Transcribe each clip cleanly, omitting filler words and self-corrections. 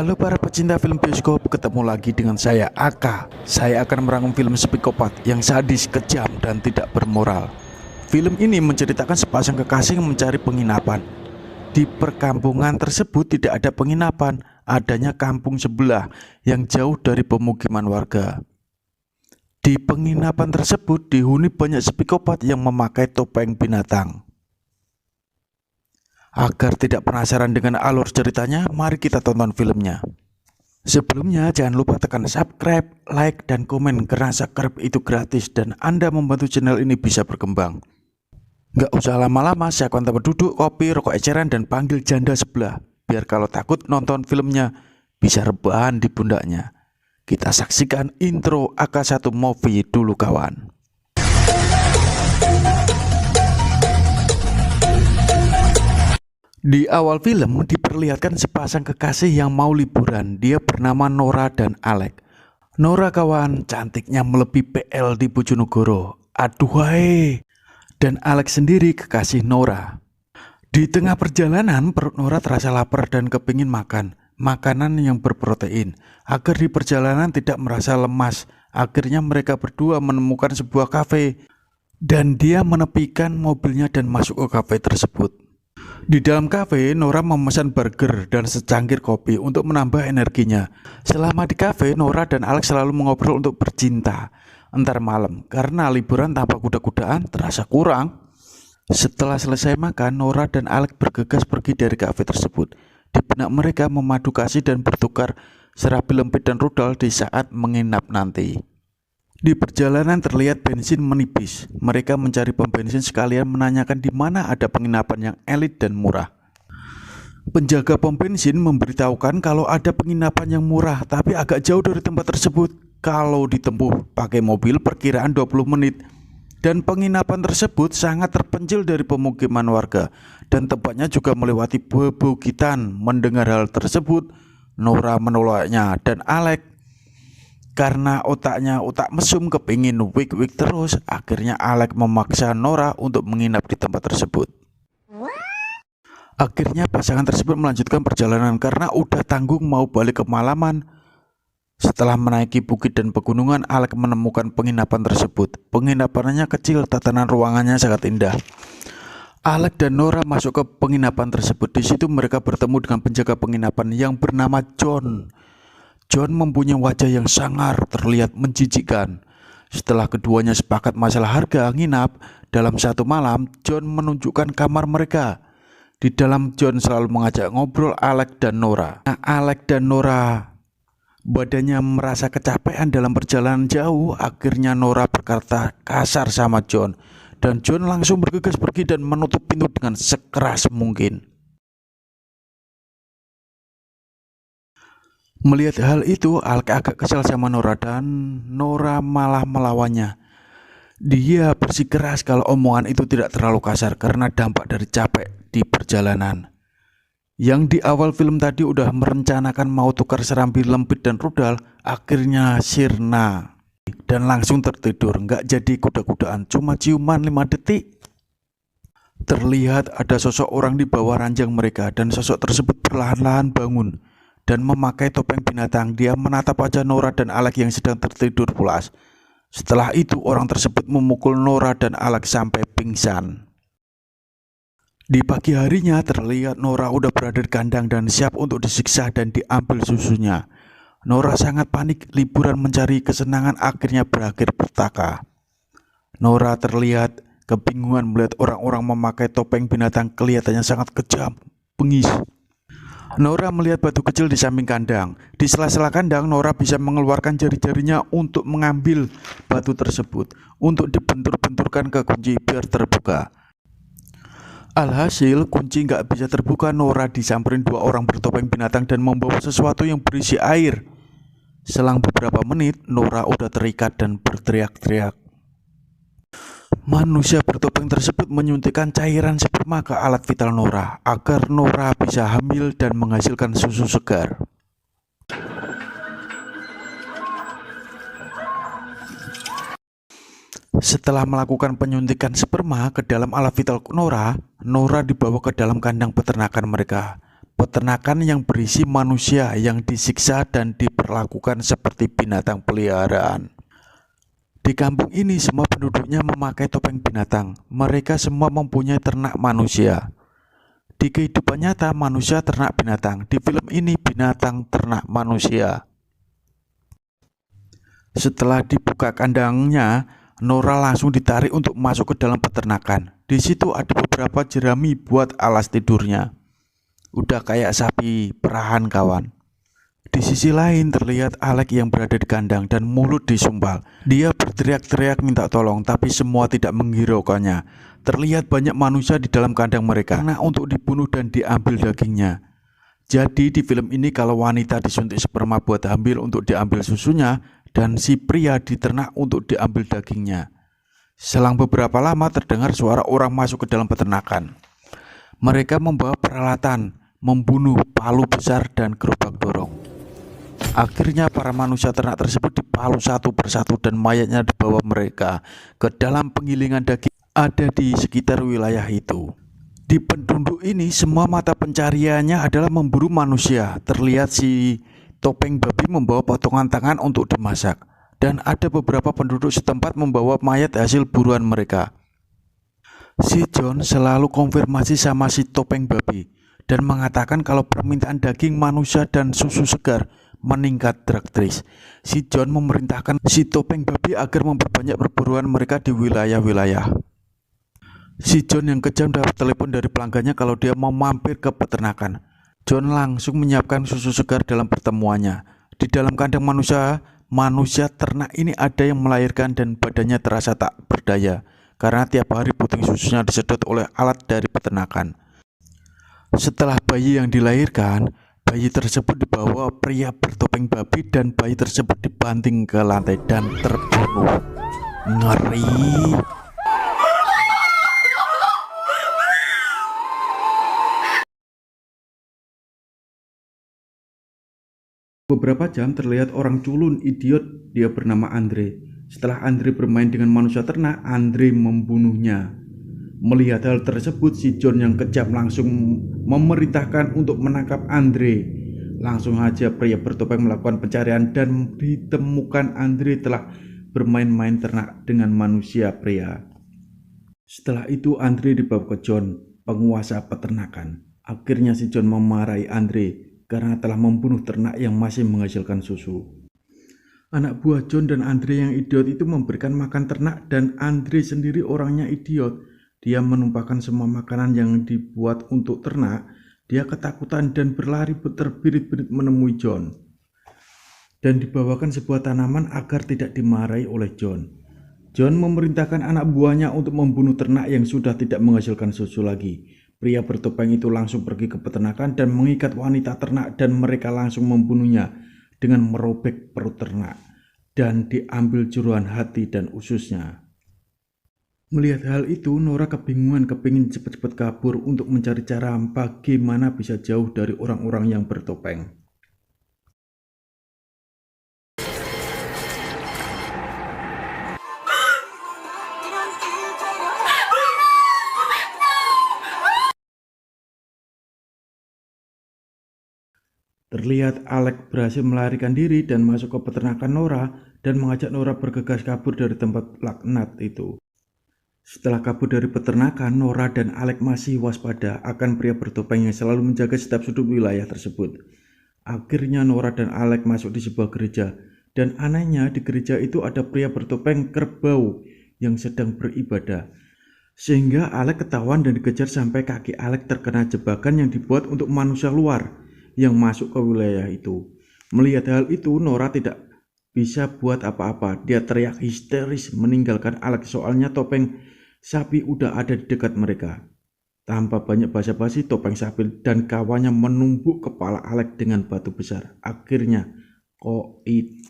Halo para pecinta film bioskop, ketemu lagi dengan saya Aka. Saya akan merangkum film psikopat yang sadis, kejam, dan tidak bermoral. Film ini menceritakan sepasang kekasih yang mencari penginapan. Di perkampungan tersebut tidak ada penginapan, adanya kampung sebelah yang jauh dari pemukiman warga. Di penginapan tersebut dihuni banyak psikopat yang memakai topeng binatang. Agar tidak penasaran dengan alur ceritanya, mari kita tonton filmnya. Sebelumnya jangan lupa tekan subscribe, like, dan komen karena subscribe itu gratis dan Anda membantu channel ini bisa berkembang. Nggak usah lama-lama, saya akan tempat duduk, kopi, rokok eceran, dan panggil janda sebelah. Biar kalau takut nonton filmnya bisa rebahan di pundaknya. Kita saksikan intro AK1 Movie dulu kawan. Di awal film diperlihatkan sepasang kekasih yang mau liburan. Dia bernama Nora dan Alex. Nora kawan, cantiknya melebihi PL di Bojonegoro. Aduhai. Dan Alex sendiri kekasih Nora. Di tengah perjalanan perut Nora terasa lapar dan kepingin makan makanan yang berprotein. Agar di perjalanan tidak merasa lemas, akhirnya mereka berdua menemukan sebuah kafe. Dan dia menepikan mobilnya dan masuk ke kafe tersebut. Di dalam kafe, Nora memesan burger dan secangkir kopi untuk menambah energinya. Selama di kafe, Nora dan Alex selalu mengobrol untuk bercinta antar malam karena liburan tanpa kuda-kudaan terasa kurang. Setelah selesai makan, Nora dan Alex bergegas pergi dari kafe tersebut. Di benak mereka memadu kasih dan bertukar serabi lempit dan rudal di saat menginap nanti. Di perjalanan terlihat bensin menipis. Mereka mencari pom bensin sekalian menanyakan di mana ada penginapan yang elit dan murah. Penjaga pom bensin memberitahukan kalau ada penginapan yang murah tapi agak jauh dari tempat tersebut. Kalau ditempuh pakai mobil perkiraan 20 menit. Dan penginapan tersebut sangat terpencil dari pemukiman warga. Dan tempatnya juga melewati bebukitan. Mendengar hal tersebut, Nora menolaknya dan Alex karena otaknya otak mesum kepingin wik-wik terus, akhirnya Alex memaksa Nora untuk menginap di tempat tersebut. Akhirnya pasangan tersebut melanjutkan perjalanan karena udah tanggung mau balik ke malaman. Setelah menaiki bukit dan pegunungan, Alex menemukan penginapan tersebut. Penginapannya kecil, tatanan ruangannya sangat indah. Alex dan Nora masuk ke penginapan tersebut. Di situ mereka bertemu dengan penjaga penginapan yang bernama John. John mempunyai wajah yang sangar, terlihat menjijikkan. Setelah keduanya sepakat masalah harga nginap dalam satu malam, John menunjukkan kamar mereka. Di dalam John selalu mengajak ngobrol Alex dan Nora. Alex dan Nora badannya merasa kecapean dalam perjalanan jauh. Akhirnya Nora berkata kasar sama John. Dan John langsung bergegas pergi dan menutup pintu dengan sekeras mungkin. Melihat hal itu, Alex agak kesal sama Nora dan Nora malah melawannya. Dia bersikeras kalau omongan itu tidak terlalu kasar karena dampak dari capek di perjalanan. Yang di awal film tadi udah merencanakan mau tukar serambi lempit dan rudal, akhirnya sirna dan langsung tertidur. Nggak jadi kuda-kudaan, cuma ciuman 5 detik. Terlihat ada sosok orang di bawah ranjang mereka dan sosok tersebut perlahan-lahan bangun dan memakai topeng binatang. Dia menatap wajah Nora dan Alex yang sedang tertidur pulas. Setelah itu orang tersebut memukul Nora dan Alex sampai pingsan. Di pagi harinya terlihat Nora udah berada di kandang dan siap untuk disiksa dan diambil susunya. Nora sangat panik, liburan mencari kesenangan akhirnya berakhir petaka. Nora terlihat kebingungan melihat orang-orang memakai topeng binatang, kelihatannya sangat kejam, bengis. Nora melihat batu kecil di samping kandang. Di sela-sela kandang, Nora bisa mengeluarkan jari-jarinya untuk mengambil batu tersebut untuk dibentur-benturkan ke kunci biar terbuka. Alhasil, kunci nggak bisa terbuka. Nora disamperin 2 orang bertopeng binatang dan membawa sesuatu yang berisi air. Selang beberapa menit, Nora udah terikat dan berteriak-teriak. Manusia bertopeng tersebut menyuntikkan cairan sperma ke alat vital Nora agar Nora bisa hamil dan menghasilkan susu segar. Setelah melakukan penyuntikan sperma ke dalam alat vital Nora, Nora dibawa ke dalam kandang peternakan mereka. peternakan yang berisi manusia yang disiksa dan diperlakukan seperti binatang peliharaan. Di kampung ini semua penduduknya memakai topeng binatang. Mereka semua mempunyai ternak manusia. Di kehidupan nyata manusia ternak binatang. Di film ini binatang ternak manusia. Setelah dibuka kandangnya, Nora langsung ditarik untuk masuk ke dalam peternakan. Di situ ada beberapa jerami buat alas tidurnya. Udah kayak sapi perahan, kawan. Di sisi lain terlihat Alex yang berada di kandang dan mulut disumpal. Dia berteriak-teriak minta tolong, tapi semua tidak menghiraukannya. Terlihat banyak manusia di dalam kandang mereka karena untuk dibunuh dan diambil dagingnya. Jadi di film ini kalau wanita disuntik sperma buat hamil untuk diambil susunya, dan si pria diternak untuk diambil dagingnya. Selang beberapa lama terdengar suara orang masuk ke dalam peternakan. Mereka membawa peralatan membunuh, palu besar dan gerobak dorong. Akhirnya para manusia ternak tersebut dipalu satu persatu dan mayatnya dibawa mereka ke dalam penggilingan daging ada di sekitar wilayah itu. Di penduduk ini semua mata pencariannya adalah memburu manusia. Terlihat si topeng babi membawa potongan tangan untuk dimasak. Dan ada beberapa penduduk setempat membawa mayat hasil buruan mereka. Si John selalu konfirmasi sama si topeng babi dan mengatakan kalau permintaan daging manusia dan susu segar meningkat drastis. Si John memerintahkan si topeng babi agar memperbanyak perburuan mereka di wilayah-wilayah. Si John yang kejam dapat telepon dari pelanggannya kalau dia mau mampir ke peternakan. John langsung menyiapkan susu segar dalam pertemuannya. Di dalam kandang manusia ternak ini ada yang melahirkan dan badannya terasa tak berdaya karena tiap hari puting susunya disedot oleh alat dari peternakan. Setelah bayi yang dilahirkan, bayi tersebut dibawa pria bertopeng babi dan bayi tersebut dibanting ke lantai dan terbunuh. Ngeri. Beberapa jam terlihat orang culun idiot, dia bernama Andre. Setelah Andre bermain dengan manusia ternak, Andre membunuhnya. Melihat hal tersebut, si John yang kejam langsung memerintahkan untuk menangkap Andre. Langsung aja pria bertopeng melakukan pencarian dan ditemukan Andre telah bermain-main ternak dengan manusia pria. Setelah itu Andre dibawa ke John, penguasa peternakan. Akhirnya si John memarahi Andre karena telah membunuh ternak yang masih menghasilkan susu. Anak buah John dan Andre yang idiot itu memberikan makan ternak dan Andre sendiri orangnya idiot. Dia menumpahkan semua makanan yang dibuat untuk ternak. Dia ketakutan dan berlari terbirit-birit menemui John dan dibawakan sebuah tanaman agar tidak dimarahi oleh John. John memerintahkan anak buahnya untuk membunuh ternak yang sudah tidak menghasilkan susu lagi. Pria bertopeng itu langsung pergi ke peternakan dan mengikat wanita ternak dan mereka langsung membunuhnya dengan merobek perut ternak dan diambil jeruan hati dan ususnya. Melihat hal itu, Nora kebingungan kepingin cepat-cepat kabur untuk mencari cara bagaimana bisa jauh dari orang-orang yang bertopeng. Terlihat Alex berhasil melarikan diri dan masuk ke peternakan Nora dan mengajak Nora bergegas kabur dari tempat laknat itu. Setelah kabur dari peternakan, Nora dan Alex masih waspada akan pria bertopeng yang selalu menjaga setiap sudut wilayah tersebut. Akhirnya Nora dan Alex masuk di sebuah gereja, dan anehnya di gereja itu ada pria bertopeng kerbau yang sedang beribadah. Sehingga Alex ketahuan dan dikejar sampai kaki Alex terkena jebakan yang dibuat untuk manusia luar yang masuk ke wilayah itu. Melihat hal itu, Nora tidak bisa buat apa-apa. Dia teriak histeris meninggalkan Alex soalnya topeng sapi udah ada di dekat mereka. Tanpa banyak basa-basi, topeng sapi dan kawannya menumbuk kepala Alex dengan batu besar. Akhirnya koit.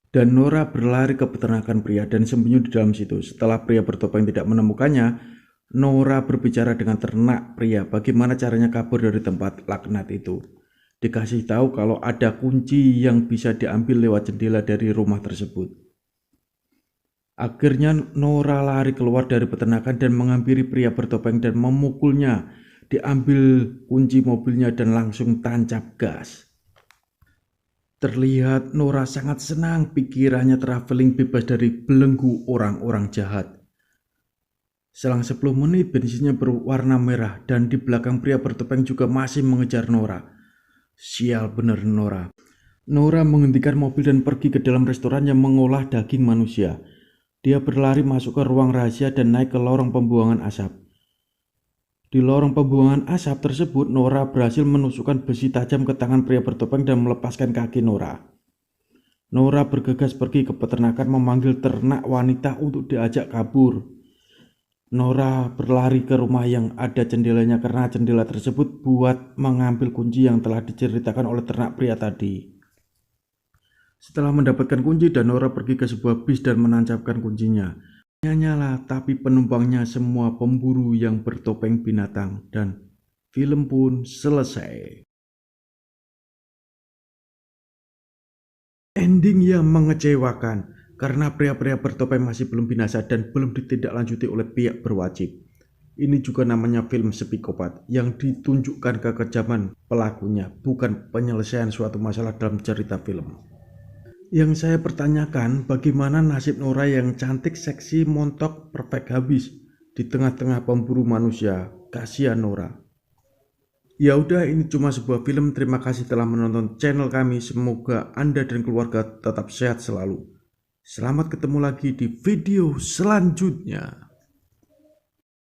Dan Nora berlari ke peternakan pria dan sembunyi di dalam situ. Setelah pria bertopeng tidak menemukannya, Nora berbicara dengan ternak pria bagaimana caranya kabur dari tempat laknat itu. Dikasih tahu kalau ada kunci yang bisa diambil lewat jendela dari rumah tersebut. Akhirnya Nora lari keluar dari peternakan dan menghampiri pria bertopeng dan memukulnya Diambil kunci mobilnya dan langsung tancap gas. Terlihat Nora sangat senang, pikirannya traveling bebas dari belenggu orang-orang jahat. Selang 10 menit bensinnya berwarna merah dan di belakang pria bertopeng juga masih mengejar Nora. Sial bener Nora. Nora menghentikan mobil dan pergi ke dalam restoran yang mengolah daging manusia. Dia berlari masuk ke ruang rahasia dan naik ke lorong pembuangan asap. Di lorong pembuangan asap tersebut, Nora berhasil menusukkan besi tajam ke tangan pria bertopeng dan melepaskan kaki Nora. Nora bergegas pergi ke peternakan memanggil ternak wanita untuk diajak kabur. Nora berlari ke rumah yang ada jendelanya karena jendela tersebut buat mengambil kunci yang telah diceritakan oleh ternak pria tadi. Setelah mendapatkan kunci, Nora pergi ke sebuah bis dan menancapkan kuncinya. Nyala, tapi penumpangnya semua pemburu yang bertopeng binatang dan film pun selesai. Ending yang mengecewakan karena pria-pria bertopeng masih belum binasa dan belum ditindaklanjuti oleh pihak berwajib. Ini juga namanya film psikopat yang ditunjukkan kekejaman pelakunya, bukan penyelesaian suatu masalah dalam cerita film. Yang saya pertanyakan, bagaimana nasib Nora yang cantik, seksi, montok, perfect habis di tengah-tengah pemburu manusia? Kasihan Nora. Ya udah, ini cuma sebuah film. Terima kasih telah menonton channel kami. Semoga Anda dan keluarga tetap sehat selalu. Selamat ketemu lagi di video selanjutnya.